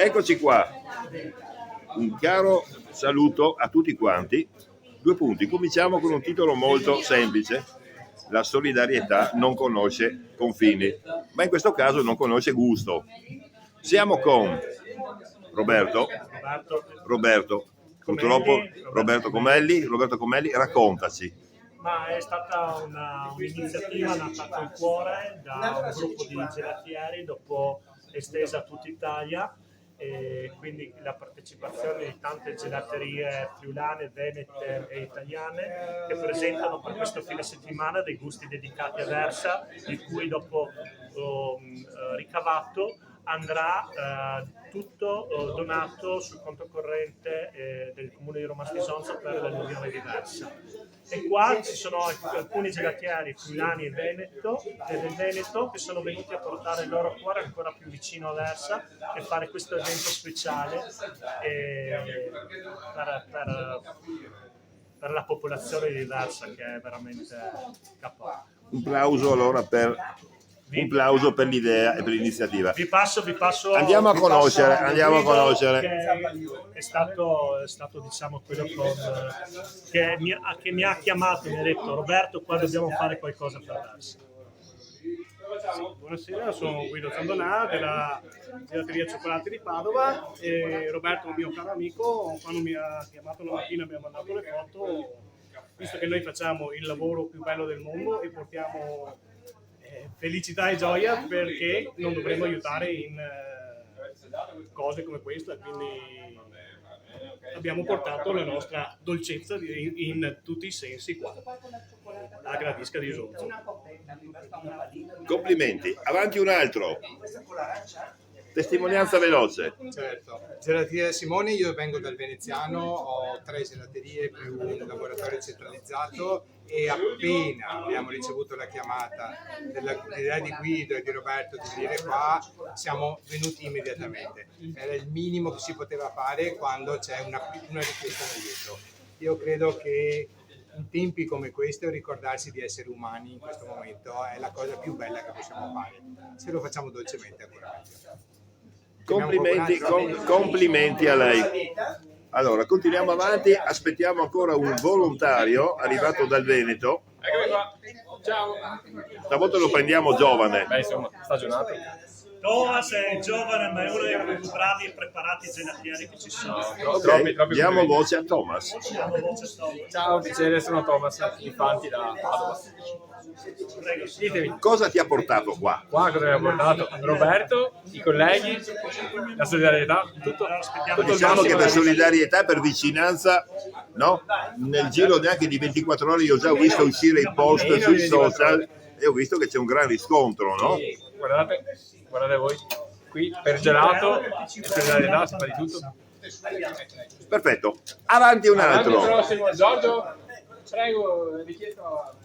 Eccoci qua, un caro saluto a tutti quanti. 2 punti, cominciamo con un titolo molto semplice: la solidarietà non conosce confini, ma in questo caso non conosce gusto. Siamo con Roberto, purtroppo Roberto Comelli, raccontaci. Ma è stata un'iniziativa nata col cuore da un gruppo di gelatieri, dopo estesa a tutta Italia, e quindi la partecipazione di tante gelaterie friulane, venete e italiane che presentano per questo fine settimana dei gusti dedicati a Versa, di cui dopo ricavato andrà tutto donato sul conto corrente del comune di Romastisonzo per l'alluvione di Versa. E qua ci sono alcuni gelatieri friulani e del Veneto che sono venuti a portare il loro cuore ancora più vicino a Versa e fare questo evento speciale per la popolazione di Versa, che è veramente capace. Un plauso allora per l'idea e per l'iniziativa. Vi passo. Andiamo a conoscere. È stato diciamo quello che mi ha chiamato e mi ha detto: Roberto, qua dobbiamo fare qualcosa per Versa. Buonasera, sono Guido Zandonà della gelateria Cioccolati di Padova, e Roberto è un mio caro amico. Quando mi ha chiamato la mattina mi ha mandato le foto, visto che noi facciamo il lavoro più bello del mondo e portiamo felicità e gioia, perché non dovremmo aiutare in cose come questa, quindi abbiamo portato la nostra dolcezza in tutti i sensi qua alla Gradisca di Sonzo. Complimenti. Avanti un altro. Testimonianza veloce. Certo, Gelateria Simoni, io vengo dal Veneziano, ho 3 gelaterie più un laboratorio centralizzato, e appena abbiamo ricevuto la chiamata dell'idea di Guido e di Roberto di venire qua, siamo venuti immediatamente. Era il minimo che si poteva fare quando c'è una richiesta da dietro. Io credo che in tempi come questo ricordarsi di essere umani in questo momento è la cosa più bella che possiamo fare. Se lo facciamo dolcemente ancora meglio. Complimenti a lei. Allora, continuiamo avanti, aspettiamo ancora un volontario arrivato dal Veneto. Eccomi qua. Ciao. Stavolta lo prendiamo giovane. Beh, insomma, stagionato. Thomas è giovane, ma è uno dei più bravi e preparati gelatieri che ci sono. Okay. Diamo voce a Thomas. Ciao, piacere, sono Thomas Infanti da Padova. Ditemi, cosa ti ha portato qua? Qua cosa mi ha portato? Roberto, i colleghi, la solidarietà, tutto diciamo che per solidarietà, per vicinanza, no? Nel giro neanche di 24 ore io ho già visto uscire i post sui social e ho visto che c'è un gran riscontro, no? Sì, guardate voi, qui per gelato e solidarietà si fa di tutto. Perfetto, avanti un altro. Avanti prossimo, Giorgio, prego, richiesto.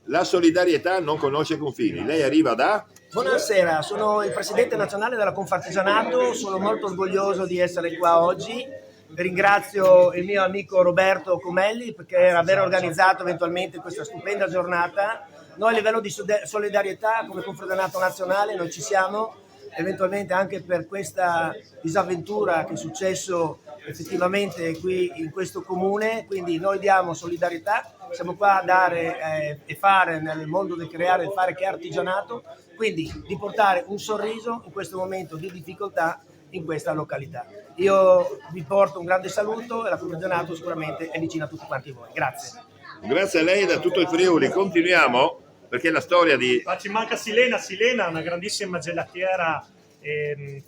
La solidarietà non conosce confini. Lei arriva da? Buonasera, sono il presidente nazionale della Confartigianato, sono molto orgoglioso di essere qua oggi. Ringrazio il mio amico Roberto Comelli per aver organizzato eventualmente questa stupenda giornata. Noi a livello di solidarietà come Confartigianato nazionale non ci siamo, eventualmente anche per questa disavventura che è successo effettivamente qui in questo comune, quindi noi diamo solidarietà, siamo qua a dare e fare nel mondo del creare e fare che è artigianato, quindi di portare un sorriso in questo momento di difficoltà in questa località. Io vi porto un grande saluto e la Confartigianato sicuramente è vicina a tutti quanti voi. Grazie. Grazie a lei da tutto il Friuli. Continuiamo perché la storia di... Ma ci manca Silena, una grandissima gelatiera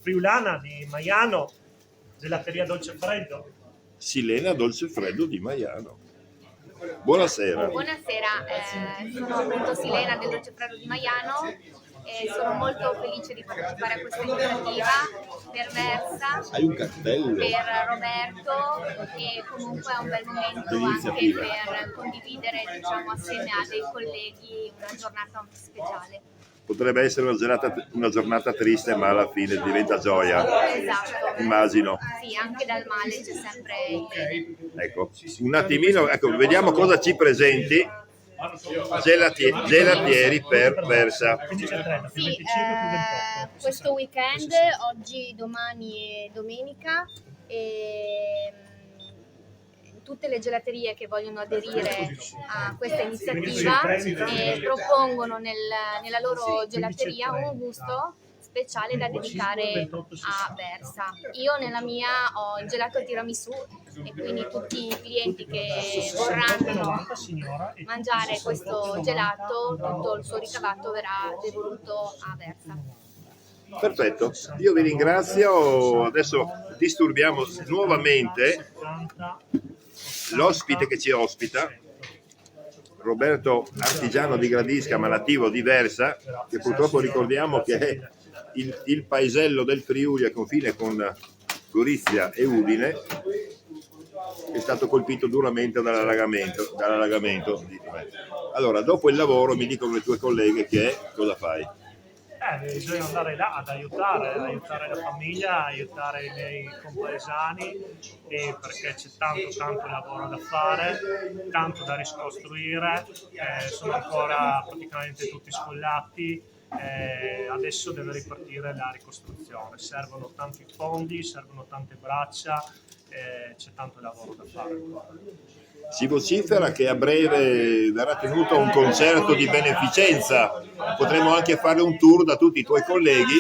friulana di Maiano, gelateria Dolce Freddo. Silena Dolce Freddo di Maiano. Buonasera. Buonasera, sono appunto Silena del Dolce Freddo di Maiano e sono molto felice di partecipare a questa iniziativa per Versa, Hai un cartello? per Roberto, e comunque è un bel momento anche per condividere, diciamo, assieme a dei colleghi una giornata speciale. Potrebbe essere una giornata triste, ma alla fine diventa gioia. Esatto. Immagino. Sì, anche dal male c'è sempre il bene. Ecco, un attimino, ecco, vediamo cosa ci presenti. gelatieri per Versa. Quindi c'è 30 più Sì, 25 più 28. questo weekend, oggi, domani e domenica, tutte le gelaterie che vogliono aderire a questa iniziativa propongono nella loro gelateria un gusto speciale da dedicare a Versa. Io nella mia ho il gelato tiramisù e quindi tutti i clienti che vorranno mangiare questo gelato, tutto il suo ricavato verrà devoluto a Versa. Perfetto, io vi ringrazio. Adesso disturbiamo nuovamente l'ospite che ci ospita, Roberto, artigiano di Gradisca ma nativo di Versa, che purtroppo ricordiamo che è il paesello del Friuli a confine con Gorizia e Udine, che è stato colpito duramente dall'allagamento. Allora, dopo il lavoro mi dicono le tue colleghe che cosa fai? Bisogna andare là ad aiutare la famiglia, aiutare i miei compaesani, perché c'è tanto lavoro da fare, tanto da ricostruire, sono ancora praticamente tutti sfollati, adesso deve ripartire la ricostruzione, servono tanti fondi, servono tante braccia, c'è tanto lavoro da fare ancora. Si vocifera che a breve verrà tenuto un concerto di beneficenza, potremo anche fare un tour da tutti i tuoi colleghi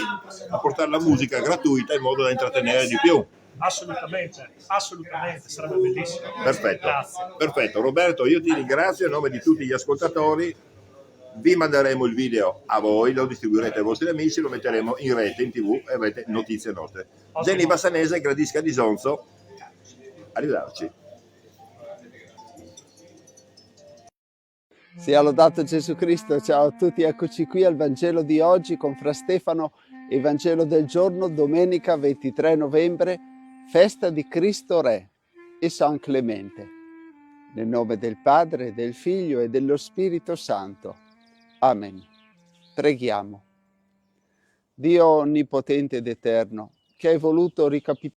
a portare la musica gratuita in modo da intrattenere di più. Assolutamente, sarebbe bellissimo. Perfetto, Grazie. perfetto. Roberto, io ti ringrazio a nome di tutti gli ascoltatori, vi manderemo il video a voi, lo distribuirete ai vostri amici, lo metteremo in rete, in TV e avrete notizie nostre. Jenny Bassanese, Gradisca di Sonzo, arrivederci. Sia lodato Gesù Cristo, ciao a tutti, eccoci qui al Vangelo di oggi con Fra Stefano, il Vangelo del giorno, domenica 23 novembre, festa di Cristo Re e San Clemente. Nel nome del Padre, del Figlio e dello Spirito Santo. Amen. Preghiamo. Dio onnipotente ed eterno, che hai voluto ricapitolare